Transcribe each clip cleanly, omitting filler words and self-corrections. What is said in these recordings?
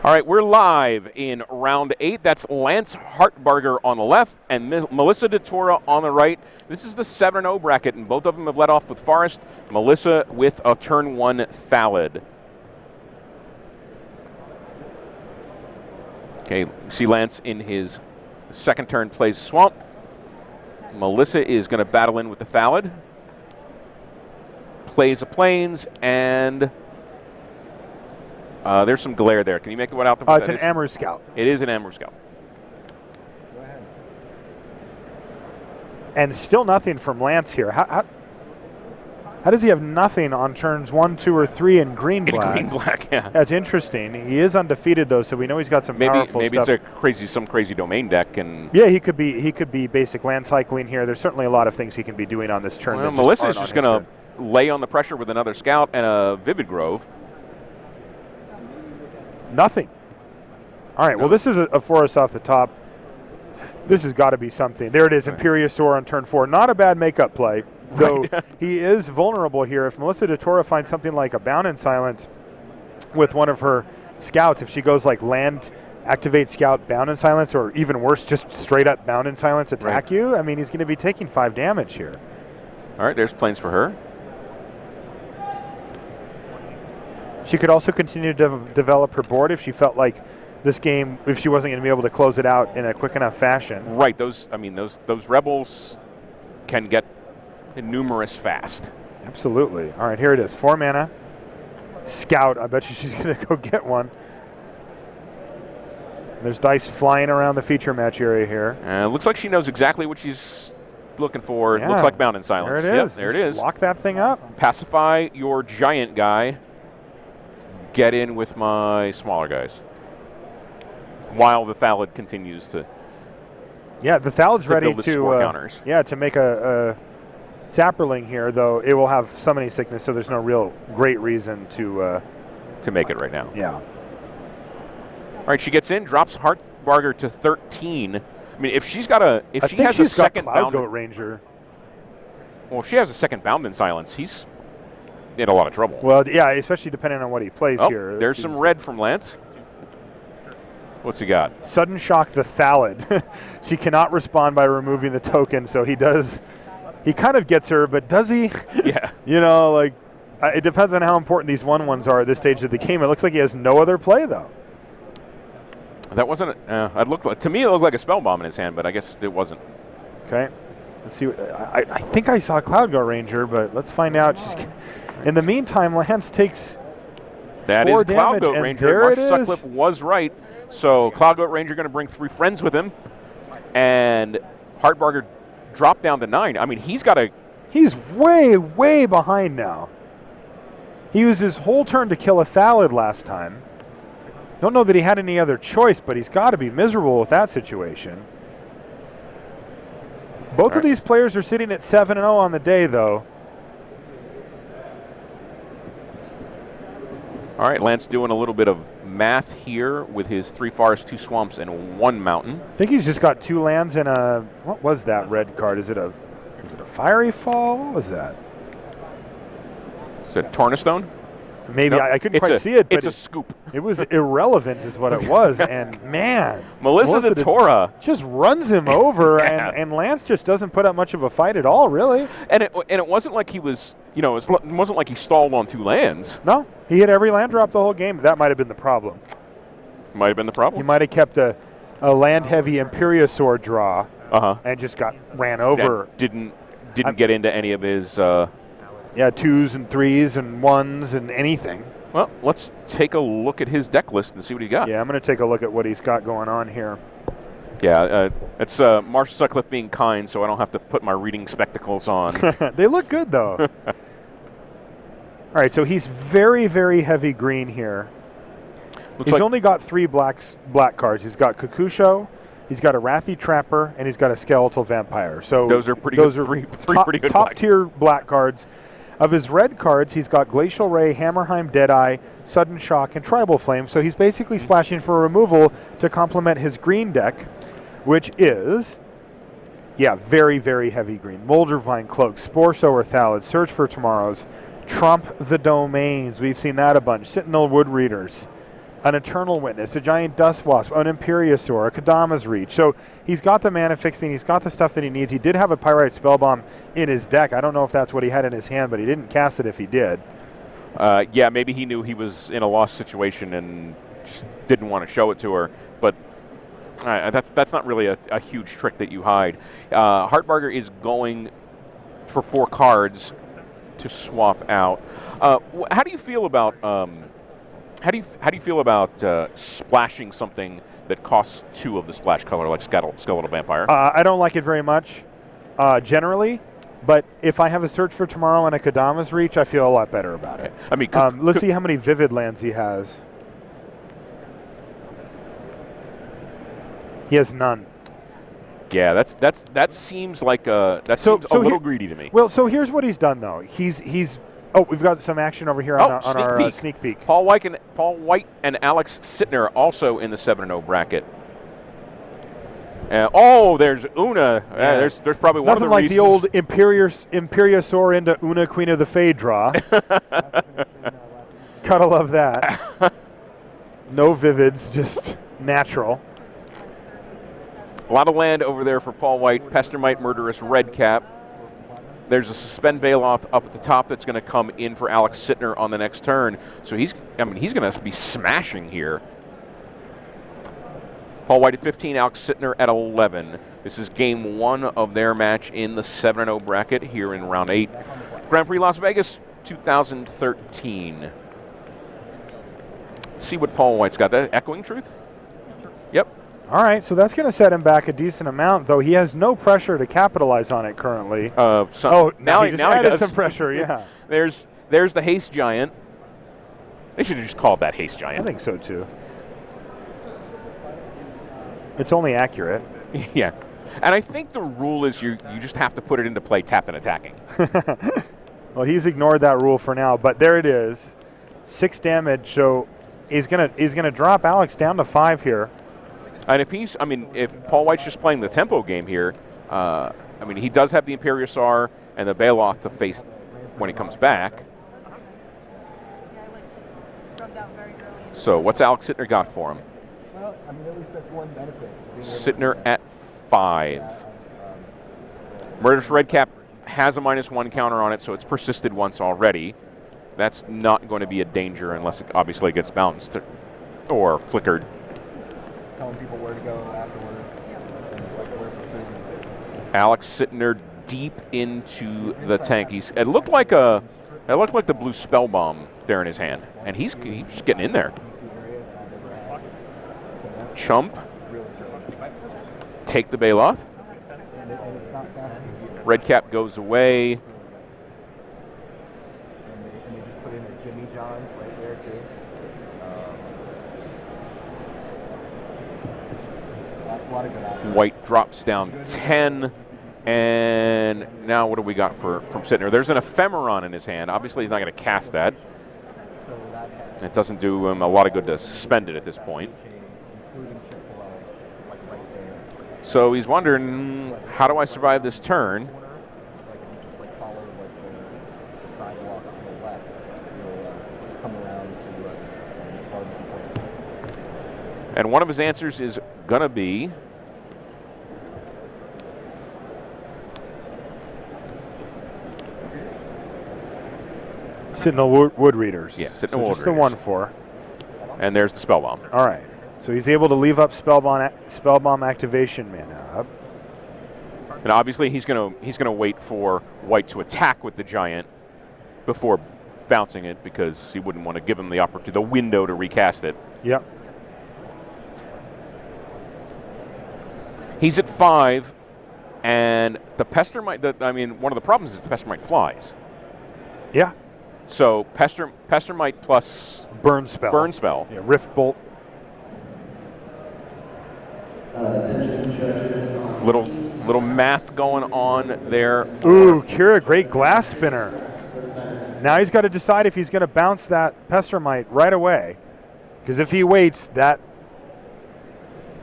All right, we're live in round 8. That's Lance Hartbarger on the left and Melissa Detora on the right. This is the 7-0 bracket, and both of them have led off with Forest. Melissa with a turn 1 Thallid. Okay, see Lance in his second turn plays Swamp. Melissa is going to battle in with the Thallid. Plays a Plains, and there's some glare there. Can you make the one out? It's an Amber Scout. It is an Amber Scout. Go ahead. And still nothing from Lance here. How does he have nothing on turns 1, 2, or 3 in green black? In green black, yeah. That's interesting. He is undefeated though, so we know he's got some powerful maybe stuff. It's some crazy domain deck, and yeah, he could be basic land cycling here. There's certainly a lot of things he can be doing on this turn. Well, Melissa's just going to lay on the pressure with another Scout and a Vivid Grove. Nothing. All right, well, this is a forest off the top. This has got to be something. There it is, Imperiosaur on turn 4. Not a bad makeup play, though he is vulnerable here. If Melissa Detora finds something like a Bound in Silence with one of her Scouts, if she goes like land, activate Scout, Bound in Silence, or even worse, just straight up Bound in Silence, attack you, I mean, he's going to be taking 5 damage here. All right, there's Plains for her. She could also continue to develop her board if she felt like this game, if she wasn't going to be able to close it out in a quick enough fashion. Right. Those rebels can get numerous fast. Absolutely. All right, here it is. 4 mana. Scout. I bet you she's going to go get one. There's dice flying around the feature match area here. Looks like she knows exactly what she's looking for. Yeah. It looks like Bound in Silence. There it is. Yep, there it is. Lock that thing up. Pacify your giant guy. Get in with my smaller guys. While the Thallid continues to. Yeah, the Thallid's ready counters. to make a Saproling here, though it will have summoning sickness, so there's no real great reason to make it right now. Yeah. All right, she gets in, drops Hartbarger to 13. I mean, if she's got a, if she has a second Cloud Goat Ranger. Well, if she has a second Bound in Silence, he's in a lot of trouble. Well, yeah, especially depending on what he plays here. There's some red from Lance. What's he got? Sudden Shock the Thallid. She cannot respond by removing the token, so he does. He kind of gets her, but does he? Yeah. You know, like, it depends on how important these 1/1s are at this stage of the game. It looks like he has no other play, though. That wasn't. It looked like, to me, it looked like a spell bomb in his hand, but I guess it wasn't. Okay. Let's see. I think I saw Cloud Goat Ranger, but let's find out. In the meantime, Lance takes. That 4 is Cloud Goat Ranger. There Marsh Sutcliffe was right. So Cloud Goat Ranger going to bring 3 friends with him, and Hartbarger dropped down to 9. I mean, he's got a. He's way, way behind now. He used his whole turn to kill a Thallid last time. Don't know that he had any other choice, but he's got to be miserable with that situation. Both of these players are sitting at 7-0 on the day, though. All right, Lance doing a little bit of math here with his 3 forests, 2 swamps, and 1 mountain. I think he's just got 2 lands and a. What was that red card? Is it a Fiery Fall? What was that? Is it Tornastone? Maybe. Nope. I couldn't quite see it. But it's a scoop. It was irrelevant is what it was. And, man. Melissa Detora just runs him over, and Lance just doesn't put up much of a fight at all, really. And it wasn't like he was, it wasn't like he stalled on 2 lands. No. He hit every land drop the whole game. That might have been the problem. Might have been the problem. He might have kept a land-heavy Imperiosaur draw and just got ran over. Didn't get into any of his... 2s and 3s and 1s and anything. Well, let's take a look at his deck list and see what he got. Yeah, I'm going to take a look at what he's got going on here. Yeah, it's Marsh Sutcliffe being kind, so I don't have to put my reading spectacles on. They look good, though. All right, so he's very, very heavy green here. He's only got 3 black cards. He's got Kakusho, he's got a Wrathy Trapper, and he's got a Skeletal Vampire. So those are pretty good. Three pretty good top-tier black cards. Of his red cards, he's got Glacial Ray, Hammerheim, Deadeye, Sudden Shock, and Tribal Flame. So he's basically splashing for removal to complement his green deck, which is, very, very heavy green. Moldervine Cloak, Spore Sower Thallid, Search for Tomorrows, Trump the Domains. We've seen that a bunch. Sentinel Wood Readers. an Eternal Witness, a Giant Dust Wasp, an Imperiosaur, a Kadama's Reach. So he's got the mana fixing, he's got the stuff that he needs. He did have a Pyrite Spellbomb in his deck. I don't know if that's what he had in his hand, but he didn't cast it if he did. Yeah, maybe he knew he was in a lost situation and just didn't want to show it to her. But that's not really a huge trick that you hide. Hartbarger is going for 4 cards to swap out. How do you feel about how do you feel about splashing something that costs 2 of the splash color, like Skeletal Vampire? I don't like it very much, generally. But if I have a Search for Tomorrow and a Kadama's Reach, I feel a lot better about it. I mean, let's see how many Vivid lands he has. He has none. Yeah, that seems like seems a little greedy to me. Well, so here's what he's done though. He's oh, we've got some action over here on our sneak peek. Paul White and Alex Sittner also in the 7-0 bracket. There's Una. There's probably one Nothing of the like reasons. the old Imperiosaur into Una, Queen of the Fade draw. Gotta love that. No Vivids, just natural. A lot of land over there for Paul White. Pestermite, Murderous, Redcap. There's a Suspend Bailoff up at the top that's going to come in for Alex Sittner on the next turn. So he's going to be smashing here. Paul White at 15, Alex Sittner at 11. This is game 1 of their match in the 7-0 bracket here in round 8. Grand Prix Las Vegas 2013. Let's see what Paul White's got. That Echoing Truth? Yep. All right, so that's going to set him back a decent amount, though he has no pressure to capitalize on it currently. Now he added some pressure, yeah. There's the Haste Giant. They should have just called that Haste Giant. I think so, too. It's only accurate. Yeah. And I think the rule is you just have to put it into play tapped and attacking. Well, he's ignored that rule for now, but there it is. 6 damage, so he's gonna drop Alex down to 5 here. And if Paul White's just playing the tempo game here, he does have the Imperiosaur and the Bailoff to face when he comes back. So what's Alex Sittner got for him? Well, at least that's one benefit. Sittner at 5. Murderous Redcap has a -1 counter on it, so it's persisted once already. That's not going to be a danger unless it obviously gets bounced or flickered. Telling people where to go afterwards. Where for food. Alex Sittner deep into the tank. It looked like the blue spell bomb there in his hand, and he's just getting in there. Chump. Take the Bailoff. Redcap goes away. And they just put in a Jimmy John's right there too. A lot of good options. White drops down 10. And now what do we got from Sittner? There's an Ephemeron in his hand. Obviously he's not going to cast that. It doesn't do him a lot of good to suspend it at this point. So he's wondering, how do I survive this turn? And one of his answers is going to be Sentinel Wood Readers. Yeah, Sentinel Wood Readers. The 1/4. And there's the Spellbomb. All right. So he's able to leave up Spellbomb activation mana. And obviously he's gonna wait for White to attack with the Giant before bouncing it, because he wouldn't want to give him the window to recast it. Yep. He's at 5, and the Pestermite. One of the problems is the Pestermite flies. Yeah. So Pestermite plus Burn Spell. Yeah. Rift Bolt. Little math going on there. Ooh, Kira, great Glass Spinner. Now he's got to decide if he's going to bounce that Pestermite right away, because if he waits, that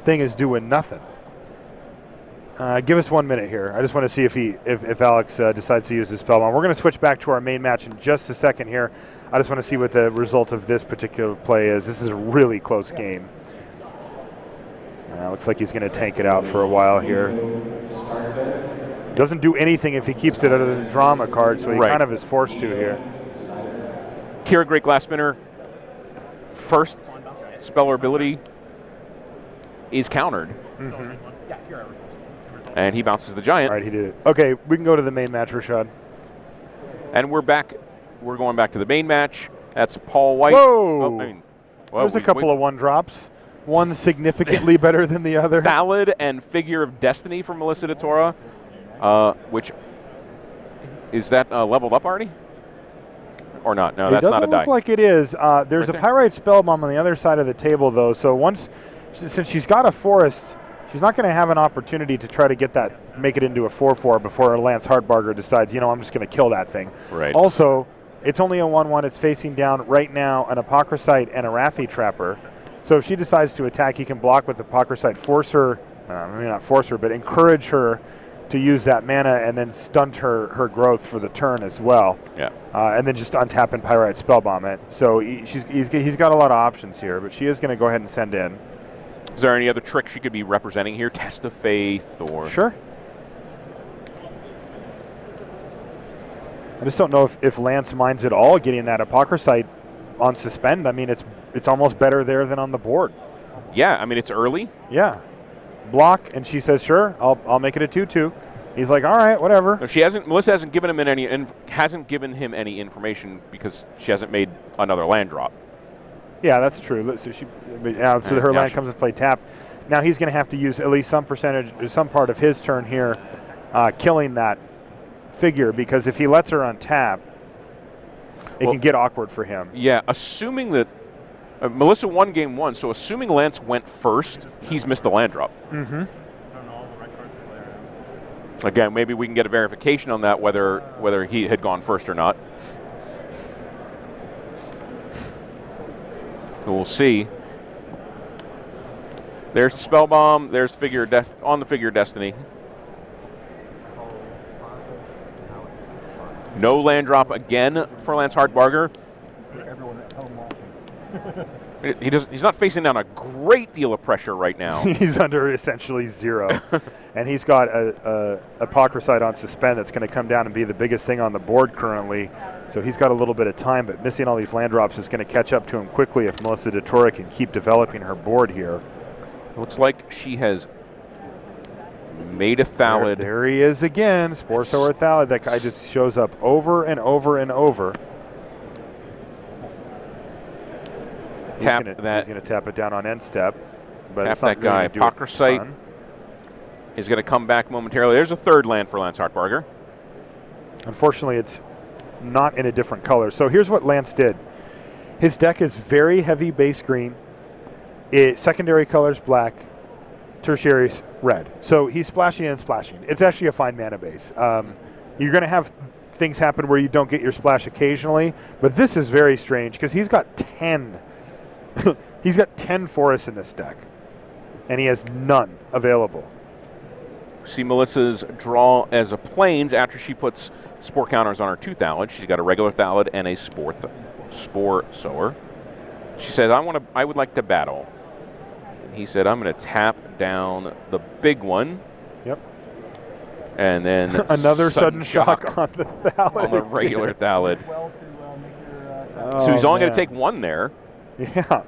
thing is doing nothing. Give us 1 minute here. I just want to see if Alex decides to use his spellbomb. We're going to switch back to our main match in just a second here. I just want to see what the result of this particular play is. This is a really close game. Looks like he's going to tank it out for a while here. Doesn't do anything if he keeps it out of the drama card, so he kind of is forced to here. Kira, great glass spinner. First speller ability is countered. And he bounces the giant. All right, he did it. Okay, we can go to the main match, Rashad. And we're back. We're going back to the main match. That's Paul White. Whoa! Oh, there's a couple of 1-drops. One significantly better than the other. Thallid and Figure of Destiny from Melissa Detora, which is that leveled up already? Or not? No, that's not a die. It doesn't look like it is. There's a Pyrite Spellbomb on the other side of the table, though. So since she's got a forest, she's not going to have an opportunity to try to get that, make it into a 4/4 before Lance Hartbarger decides, I'm just going to kill that thing. Right. Also, it's only a 1/1. It's facing down right now an Apocryphite and a Wrathy Trapper. So if she decides to attack, he can block with the Apocryphite, force her, maybe not force her, but encourage her to use that mana and then stunt her growth for the turn as well. Yeah. And then just untap and Pyrite Spellbomb it. So he's got a lot of options here, but she is going to go ahead and send in. Is there any other trick she could be representing here? Test of Faith or... Sure. I just don't know if Lance minds at all getting that Apocryphite on suspend. I mean, it's almost better there than on the board. Yeah, I mean, it's early. Yeah. Block, and she says, sure, I'll make it a 2/2. He's like, all right, whatever. No, Melissa hasn't given him any information because she hasn't made another land drop. Yeah, that's true. So her land comes into play tap. Now he's going to have to use at least some percentage, or some part of his turn here, killing that Figure, because if he lets her untap, it can get awkward for him. Yeah, assuming that Melissa won game 1, so assuming Lance went first, he's missed the land drop. Mm-hmm. Again, maybe we can get a verification on that, whether he had gone first or not. So we'll see. There's Spellbomb. There's on the Figure Destiny. No land drop again for Lance Hartbarger. Everyone at home watching. He's not facing down a great deal of pressure right now. He's under essentially 0. And he's got a Apocryphite on suspend that's going to come down and be the biggest thing on the board currently. So he's got a little bit of time, but missing all these land drops is going to catch up to him quickly if Melissa Detora can keep developing her board here. Looks like she has made a Thallid. There he is again, Spore Sower Thallid. That guy just shows up over and over and over. He's going to tap it down on end step. But tap that guy. Apocryphite is going to come back momentarily. There's a third land for Lance Hartbarger. Unfortunately, it's not in a different color. So here's what Lance did. His deck is very heavy base green. Secondary color's black. Tertiary's red. So he's splashing and splashing. It's actually a fine mana base. You're going to have things happen where you don't get your splash occasionally, but this is very strange because he's got 10. He's got 10 forests in this deck, and he has none available. See Melissa's draw as a plains after she puts spore counters on her 2 Thallid. She's got a regular Thallid and a spore sower. She says, I would like to battle. And he said, I'm going to tap down the big one. Yep. And then another sudden shock on the Thallid. On the regular Thallid. Well, to make your so he's only going to take 1 there. Yeah.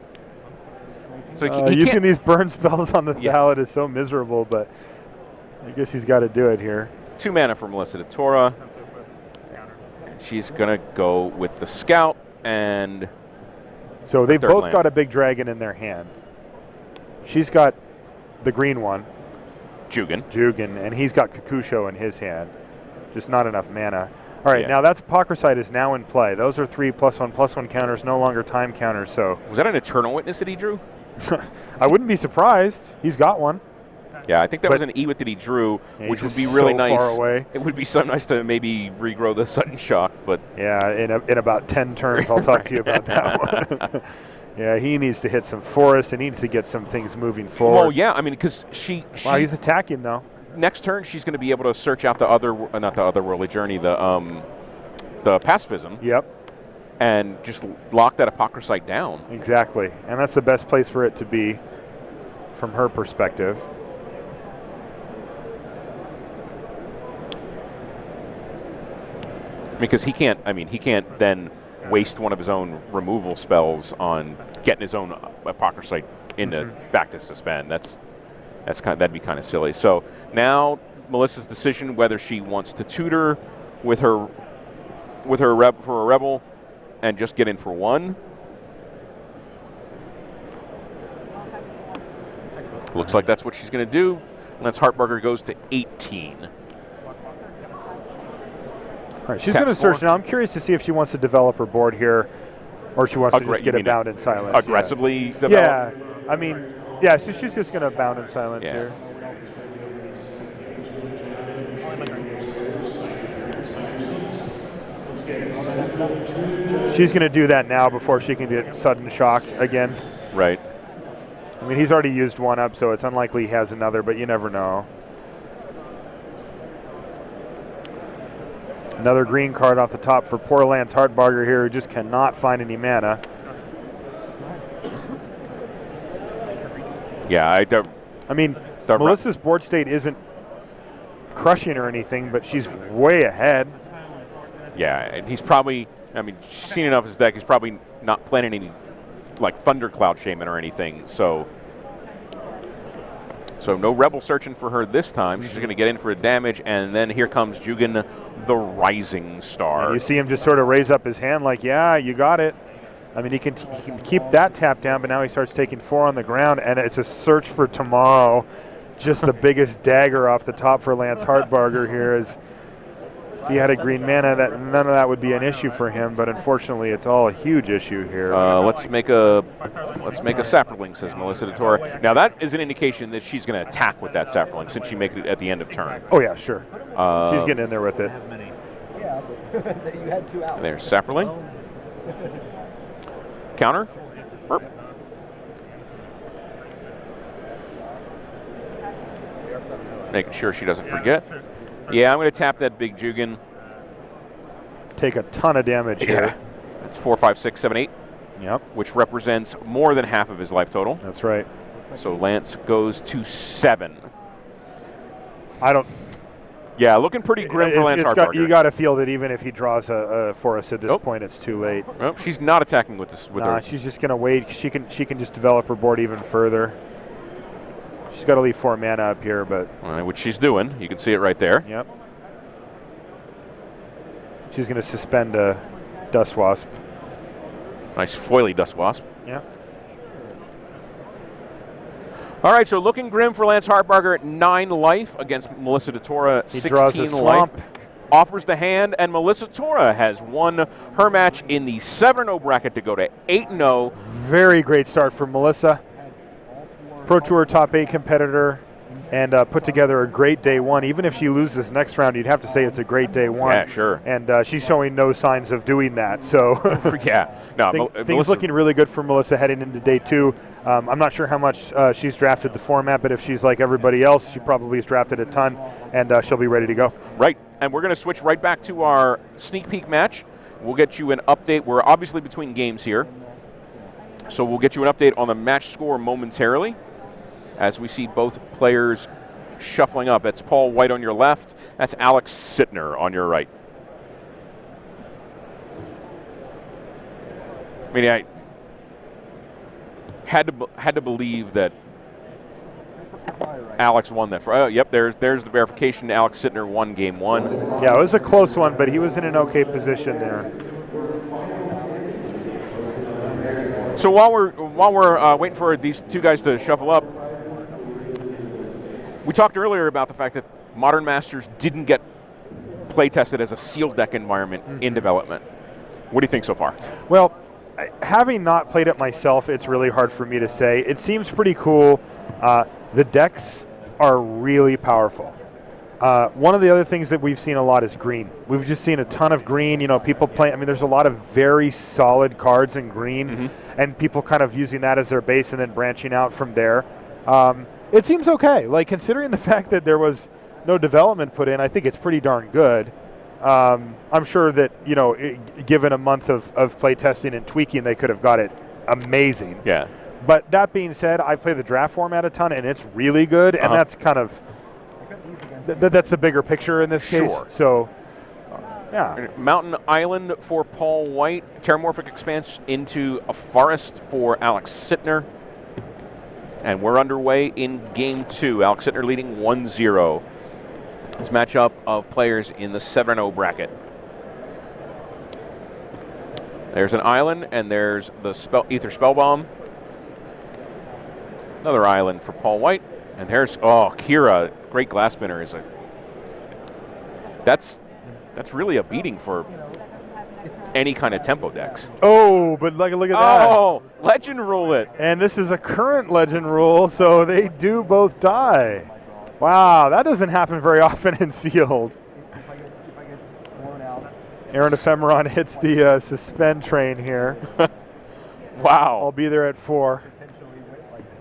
So using these burn spells on the Thallid is so miserable, but I guess he's got to do it here. 2 mana for Melissa Detora. She's going to go with the Scout and... So they've both got a big dragon in their hand. She's got the green one. Jugan, and he's got Kakusho in his hand. Just not enough mana. All right, now that's Apocryphite is now in play. Those are 3 +1/+1 counters, no longer time counters. So was that an Eternal Witness that he drew? I wouldn't be surprised. He's got one. Yeah, I think that was an Ewit that he drew, which would be really nice. Far away. It would be so nice to maybe regrow the Sudden Shock, but yeah, in about 10 turns, I'll talk to you about that one. Yeah, he needs to hit some forests. He needs to get some things moving forward. Well, yeah, I mean, because she wow, he's attacking though. next turn she's going to be able to search out the other, not the otherworldly journey, the pacifism. Yep. And just lock that Apocryphite down. Exactly, and that's the best place for it to be from her perspective. Because he can't then waste one of his own removal spells on getting his own Apocryphite into back to suspend. That'd be kind of silly. So now Melissa's decision whether she wants to tutor with her for a rebel and just get in for one. Looks like that's what she's going to do. Lance Hartberger goes to 18. All right, she's going to search now. I'm curious to see if she wants to develop her board here, or she wants to just get a bound in silence. Aggressively develop? Yeah, I mean, yeah, so she's just going to bound in silence here. She's going to do that now before she can get sudden shocked again. Right. I mean, he's already used one up, so it's unlikely he has another, but you never know. Another green card off the top for poor Lance Hartbarger here, who just cannot find any mana. Yeah, I mean, Melissa's board state isn't crushing or anything, but she's way ahead. Yeah, and he's probably, I mean, she's seen enough of his deck, he's probably not planning any, like, Thundercloud Shaman or anything, so no Rebel searching for her this time. She's going to get in for a damage, and then here comes Jugan, the Rising Star. And you see him just sort of raise up his hand like, yeah, you got it. I mean, he can keep that tap down, but now he starts taking 4 on the ground, and it's a search for tomorrow. Just the biggest dagger off the top for Lance Hartbarger here. Is if he had a green mana, none of that would be an issue for him, but unfortunately, it's all a huge issue here. Let's make a Saproling, says Melissa Detora. Now that is an indication that she's going to attack with that Saproling since she made it at the end of turn. Oh yeah, sure. She's getting in there with it. Yeah, but you had 2 out. There's Saproling. Counter. Burp. Making sure she doesn't forget. Yeah, I'm going to tap that big Jugan. Take a ton of damage here. That's 4, 5, 6, 7, 8. Yep. Which represents more than half of his life total. That's right. So Lance goes to 7. Yeah, looking pretty grim for Lance Hartberger. You got to feel that even if he draws a forest at this point, it's too late. Nope, she's not attacking with this. Her. She's just going to wait. She can just develop her board even further. She's got to leave 4 mana up here, but which she's doing. You can see it right there. Yep. She's going to suspend a Dust Wasp. Nice foily Dust Wasp. Yep. All right, so looking grim for Lance Hartbarger at 9 life against Melissa Detora, 16 draws a life. Offers the hand, and Melissa Detora has won her match in the 7-0 bracket to go to 8-0. Very great start for Melissa. Pro Tour top 8 competitor, and put together a great day 1. Even if she loses next round, you'd have to say it's a great day 1. Yeah, sure. And she's showing no signs of doing that. So yeah, no, things looking really good for Melissa heading into day 2. I'm not sure how much she's drafted the format, but if she's like everybody else, she probably has drafted a ton, and she'll be ready to go. Right, and we're going to switch right back to our sneak peek match. We'll get you an update. We're obviously between games here, so we'll get you an update on the match score momentarily as we see both players shuffling up. That's Paul White on your left. That's Alex Sitner on your right. I mean, I had to believe that Alex won that. Yep, there's the verification. Alex Sitner won game 1. Yeah, it was a close one, but he was in an okay position there. So while we're waiting for these 2 guys to shuffle up, we talked earlier about the fact that Modern Masters didn't get play tested as a sealed deck environment in development. What do you think so far? Well, having not played it myself, it's really hard for me to say. It seems pretty cool. The decks are really powerful. One of the other things that we've seen a lot is green. We've just seen a ton of green. You know, people play. I mean, there's a lot of very solid cards in green, and people kind of using that as their base and then branching out from there. It seems okay. Like, considering the fact that there was no development put in. I think it's pretty darn good. I'm sure that, given a month of play testing and tweaking, they could have got it amazing. Yeah. But that being said, I play the draft format a ton, and it's really good, and that's kind of that's the bigger picture in this case. Sure. So, yeah. Mountain Island for Paul White. Terramorphic Expanse into a Forest for Alex Sitner. And we're underway in Game 2. Alex Sitner leading 1-0. This matchup of players in the 7-0 bracket. There's an island, and there's the Ether Spellbomb. Another island for Paul White. And there's, Kira, great glass spinner is that's really a beating for any kind of tempo decks. Oh, but look at that. Oh, legend rule it. And this is a current legend rule, so they do both die. Wow, that doesn't happen very often in Sealed. If I get blown out. Aaron Ephemeron hits the suspend train here. Wow. I'll be there at 4. Potentially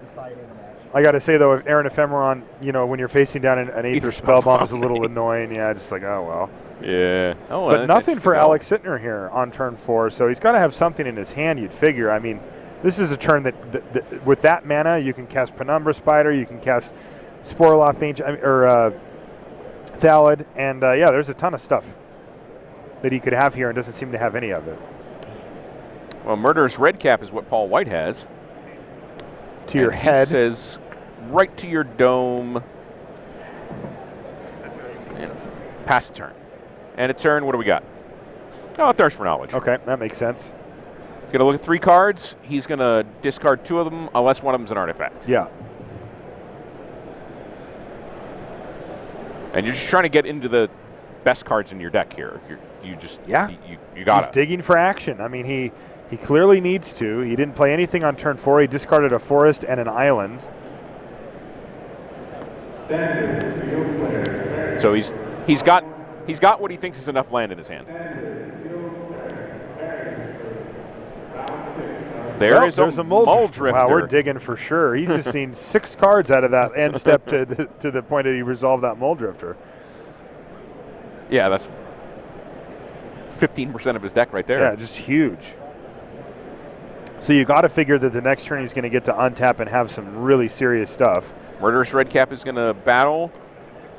deciding a match. I got to say, though, if Aaron Ephemeron, when you're facing down an Aether Spellbomb is a little annoying. Yeah, just like, oh, well. Yeah. Oh, But nothing for Alex Sitner here on turn 4, so he's got to have something in his hand, you'd figure. I mean, this is a turn that with that mana, you can cast Penumbra Spider, you can cast Sporoloth or Thalid, and there's a ton of stuff that he could have here and doesn't seem to have any of it. Well, Murderous Redcap is what Paul White has. To your head. He says, right to your dome. And pass the turn. And a turn, what do we got? Oh, Thirst for Knowledge. Okay, that makes sense. Going to look at 3 cards. He's going to discard 2 of them, unless one of them's an artifact. Yeah. And you're just trying to get into the best cards in your deck here. You got He's digging for action. I mean, he clearly needs to. He didn't play anything on turn 4. He discarded a forest and an island. So he's got what he thinks is enough land in his hand. There's a Muldrifter. Wow, we're digging for sure. He's just seen 6 cards out of that end step to the point that he resolved that Muldrifter. Yeah, that's 15% of his deck right there. Yeah, just huge. So you got to figure that the next turn he's going to get to untap and have some really serious stuff. Murderous Redcap is going to battle.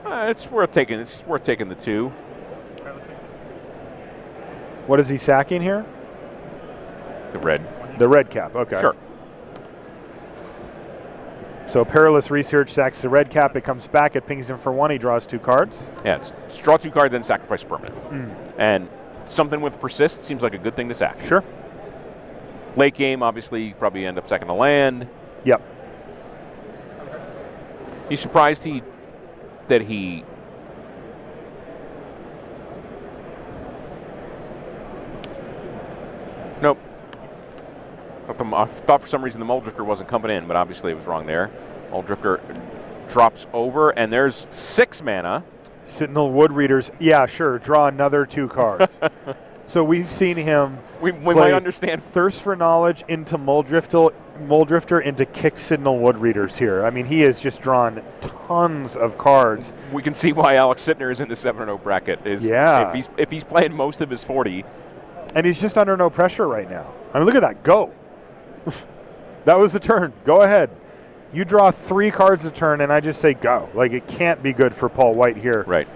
It's worth taking. It's worth taking the 2. What is he sacking here? The red. The red cap, okay. Sure. So Perilous Research sacks the red cap. It comes back. It pings him for 1. He draws 2 cards. Yeah, it's draw 2 cards, then sacrifice permanent. And something with persist seems like a good thing to sack. Sure. Late game, obviously, you probably end up sacking the land. Yep. You surprised that he Nope. I thought for some reason the Muldrifter wasn't coming in, but obviously it was wrong there. Muldrifter drops over, and there's 6 mana. Sentinel Wood Readers. Yeah, sure. Draw another 2 cards. So we've seen him. We might understand. Thirst for Knowledge into Muldrifter into kicked Sentinel Wood Readers here. I mean, he has just drawn tons of cards. We can see why Alex Sittner is in the 7-0 bracket. Yeah. If he's playing most of his 40. And he's just under no pressure right now. I mean, look at that. Go. That was the turn. Go ahead. You draw 3 cards a turn, and I just say go. Like, it can't be good for Paul White here. Right.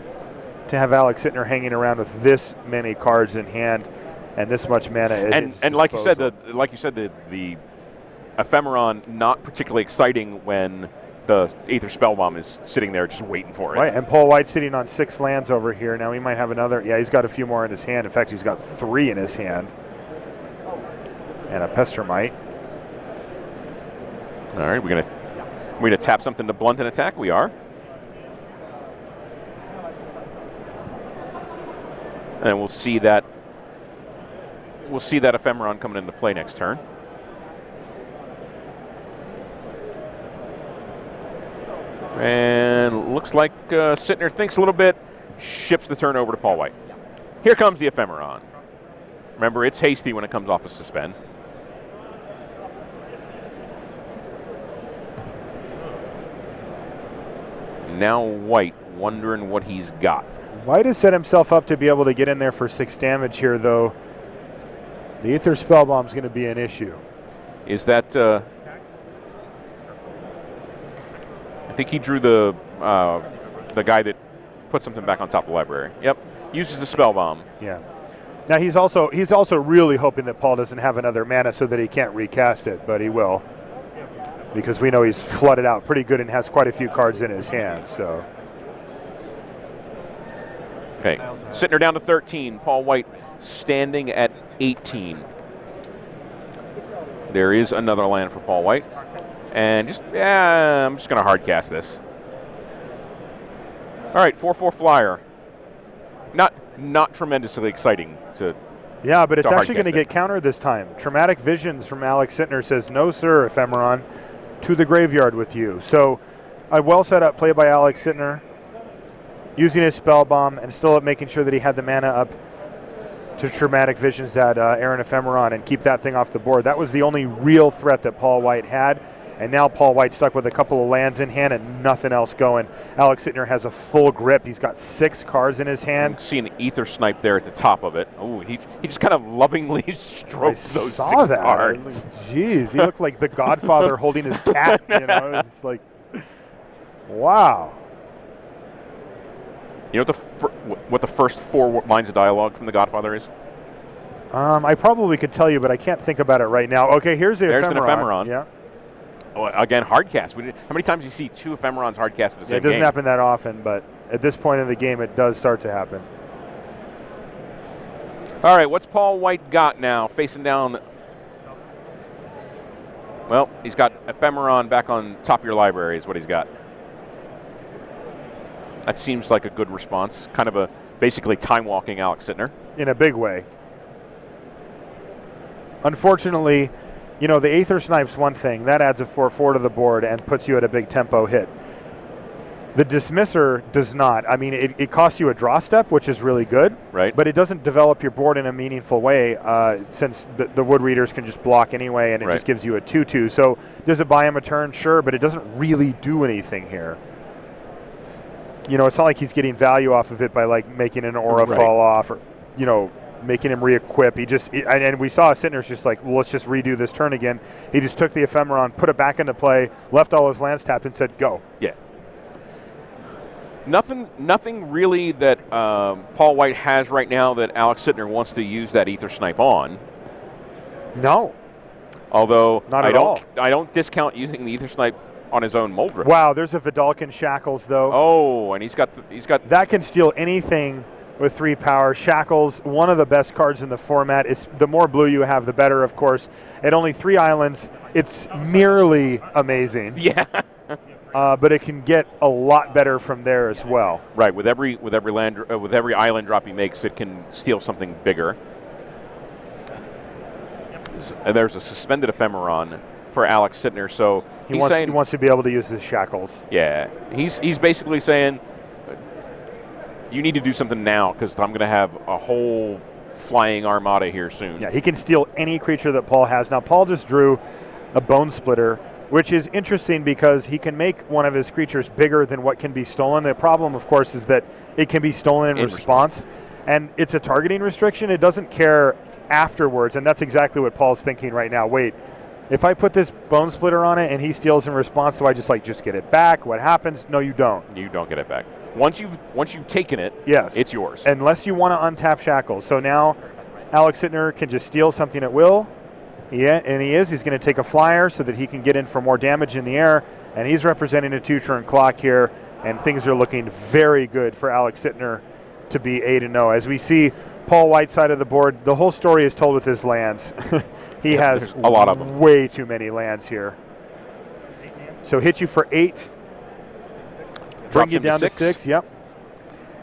To have Alex Sittner hanging around with this many cards in hand and this much mana. And like you said, the Ephemeron not particularly exciting when the Aether Spellbomb is sitting there just waiting for it. Right, and Paul White's sitting on 6 lands over here. Now he might have another. Yeah, he's got a few more in his hand. In fact, he's got 3 in his hand. And a Pestermite. All right, we're gonna tap something to blunt an attack. We are. And we'll see that Ephemeron coming into play next turn. And looks like Sittner thinks a little bit, ships the turn over to Paul White. Here comes the Ephemeron. Remember, it's hasty when it comes off a suspend. Now White wondering what he's got. White has set himself up to be able to get in there for 6 damage here, though. The Aether Spellbomb's going to be an issue. Is that... I think he drew the guy that put something back on top of the library. Yep, uses the spell bomb. Yeah. Now he's also really hoping that Paul doesn't have another mana so that he can't recast it, but he will, because we know he's flooded out pretty good and has quite a few cards in his hand. So. Okay, Sitner down to 13. Paul White standing at 18. There is another land for Paul White. And I'm just going to hard cast this. All right, 4/4 flyer. Not tremendously exciting to. Yeah, but it's hard actually going to cast get countered this time. Traumatic Visions from Alex Sittner says, "No, sir, Ephemeron, to the graveyard with you." So, a well set up play by Alex Sittner, using his spell bomb and still making sure that he had the mana up to Traumatic Visions that Aaron Ephemeron and keep that thing off the board. That was the only real threat that Paul White had. And now Paul White's stuck with a couple of lands in hand and nothing else going. Alex Sittner has a full grip. He's got 6 cards in his hand. See an Ether Snipe there at the top of it. Oh, he just kind of lovingly strokes those 6 cards. Jeez, he looked like the Godfather holding his cat. You know, it's like, wow. You know what the first 4 lines of dialogue from the Godfather is? I probably could tell you, but I can't think about it right now. Okay, there's an Ephemeron. Yeah. Oh, again, hardcast. How many times do you see 2 Ephemerons hardcast at the same game? It doesn't happen that often, but at this point in the game, it does start to happen. All right, what's Paul White got now? Facing down. Well, he's got Ephemeron back on top of your library is what he's got. That seems like a good response. Kind of basically time-walking Alex Sittner. In a big way. Unfortunately, you know, the Aether Snipe's one thing. That adds a 4/4 to the board and puts you at a big tempo hit. The Dismisser does not. I mean, it costs you a draw step, which is really good. Right. But it doesn't develop your board in a meaningful way since the Wood Readers can just block anyway, and it just gives you a 2/2. So does it buy him a turn? Sure, but it doesn't really do anything here. You know, it's not like he's getting value off of it by, like, making an aura fall off or, you know, making him re-equip. And we saw Sittner's just like, well, let's just redo this turn again. He just took the Ephemeron, put it back into play, left all his lands tapped, and said, go. Yeah. Nothing really that Paul White has right now that Alex Sittner wants to use that Aether Snipe on. No. Although not at all. I don't discount using the Aether Snipe on his own Moldrip. Wow, there's a Vidalcan Shackles though. Oh, and he's got that can steal anything with 3 power. Shackles, one of the best cards in the format. It's the more blue you have, the better, of course. At only 3 islands, it's merely amazing. Yeah. But it can get a lot better from there as well. Right. With every island drop he makes, it can steal something bigger. There's a suspended Ephemeron for Alex Sittner, so he wants to be able to use his Shackles. Yeah. He's basically saying, you need to do something now because I'm going to have a whole flying armada here soon. Yeah, he can steal any creature that Paul has. Now, Paul just drew a Bone Splitter, which is interesting because he can make one of his creatures bigger than what can be stolen. The problem, of course, is that it can be stolen in response. And it's a targeting restriction. It doesn't care afterwards, and that's exactly what Paul's thinking right now. Wait, if I put this Bone Splitter on it and he steals in response, do I just get it back? What happens? No, you don't. You don't get it back. Once you've taken it, yes, it's yours. Unless you want to untap Shackles. So now Alex Sittner can just steal something at will. Yeah, and he's going to take a flyer so that he can get in for more damage in the air. And he's representing a 2-turn clock here, and things are looking very good for Alex Sittner to be 8-0. As we see Paul White's side of the board, the whole story is told with his lands. He has a lot of them. Way too many lands here. So hit you for 8. Bring you down to 6, yep.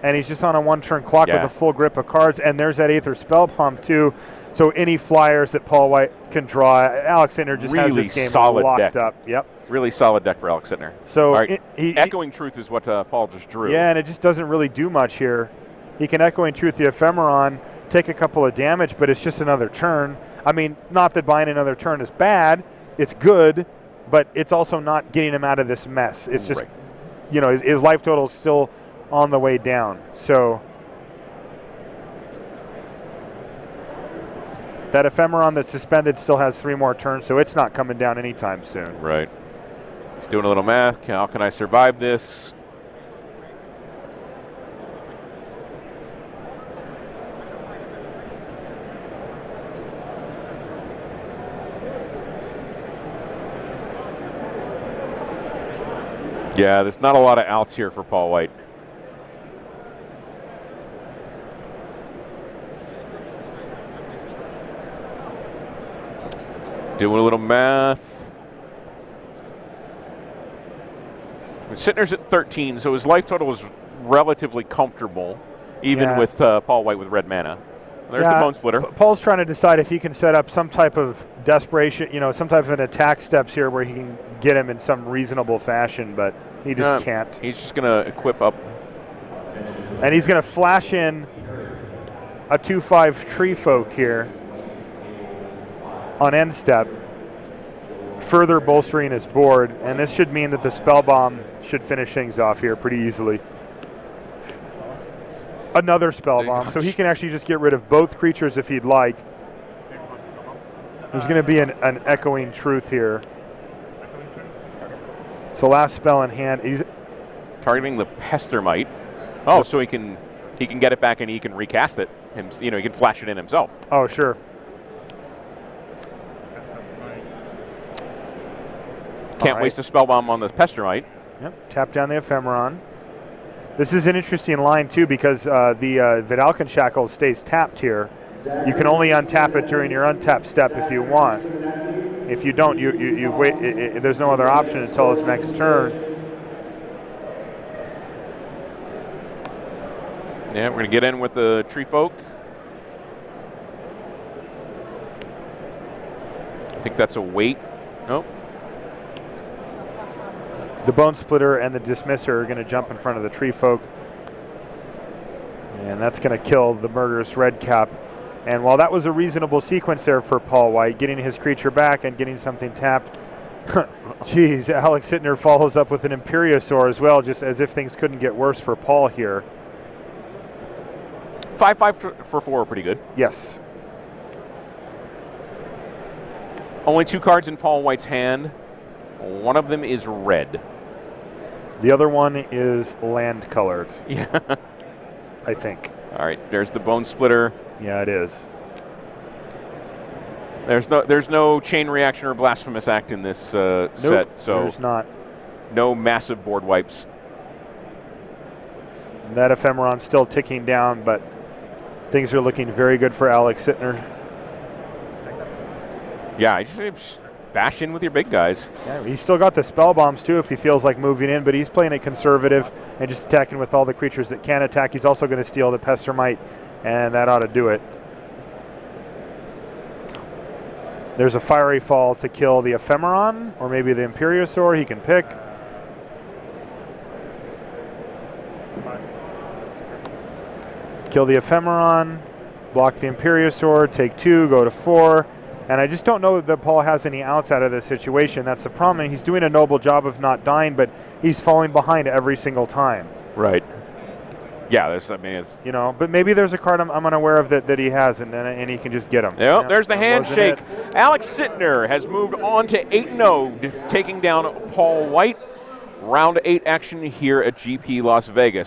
And he's just on a 1-turn clock with a full grip of cards. And there's that Aether Spellbomb too. So any flyers that Paul White can draw, Alex Sittner just has this game locked up. Yep. Really solid deck for Alex Sittner. So Echoing Truth is what Paul just drew. Yeah, and it just doesn't really do much here. He can Echoing Truth the Ephemeron, take a couple of damage, but it's just another turn. I mean, not that buying another turn is bad. It's good, but it's also not getting him out of this mess. It's just, you know, his life total is still on the way down. So that ephemeron that's suspended still has 3 more turns, so it's not coming down anytime soon. Right. He's doing a little math. How can I survive this? Yeah, there's not a lot of outs here for Paul White. Doing a little math. Sittner's at 13, so his life total is relatively comfortable, even with Paul White with red mana. There's the Bone Splitter. Paul's trying to decide if he can set up some type of desperation, some type of an attack steps here where he can get him in some reasonable fashion, but he just can't. He's just going to equip up. And he's going to flash in a 2/5 Tree Folk here on end step, further bolstering his board, and this should mean that the Spell Bomb should finish things off here pretty easily. Another Spell Bomb, so he can actually just get rid of both creatures if he'd like. There's going to be an Echoing Truth here. So last spell in hand. He's targeting the Pestermite. Oh, so he can get it back and he can recast it. He can flash it in himself. Oh, sure. Can't waste a spell bomb on the Pestermite. Yep. Tap down the Ephemeron. This is an interesting line too because the Vidalcan Shackle stays tapped here. You can only untap it during your untap step if you want. If you don't, you wait. There's no other option until his next turn. Yeah, we're gonna get in with the Tree Folk. I think that's a wait. Nope. The Bone Splitter and the Dismisser are going to jump in front of the Tree Folk. And that's going to kill the Murderous Redcap. And while that was a reasonable sequence there for Paul White, getting his creature back and getting something tapped, geez, Alex Sittner follows up with an Imperiosaur as well, just as if things couldn't get worse for Paul here. 5/5 for 4 are pretty good. Yes. Only 2 cards in Paul White's hand. One of them is red. The other one is land colored. Yeah. I think. All right, there's the Bone Splitter. Yeah, it is. There's no chain reaction or blasphemous act in this set, so there's not. No massive board wipes. And that Ephemeron's still ticking down, but things are looking very good for Alex Sittner. Yeah, I just bash in with your big guys. Yeah, he's still got the spell bombs too if he feels like moving in, but he's playing it conservative and just attacking with all the creatures that can attack. He's also going to steal the Pestermite, and that ought to do it. There's a Fiery Fall to kill the Ephemeron, or maybe the Imperiosaur. He can pick. Kill the Ephemeron, block the Imperiosaur, take 2, go to 4. And I just don't know that Paul has any outs out of this situation. That's the problem. He's doing a noble job of not dying, but he's falling behind every single time. Right. Yeah, but maybe there's a card I'm unaware of that he has, and he can just get him. Yeah, there's the handshake. Alex Sittner has moved on to 8-0, taking down Paul White. Round 8 action here at GP Las Vegas.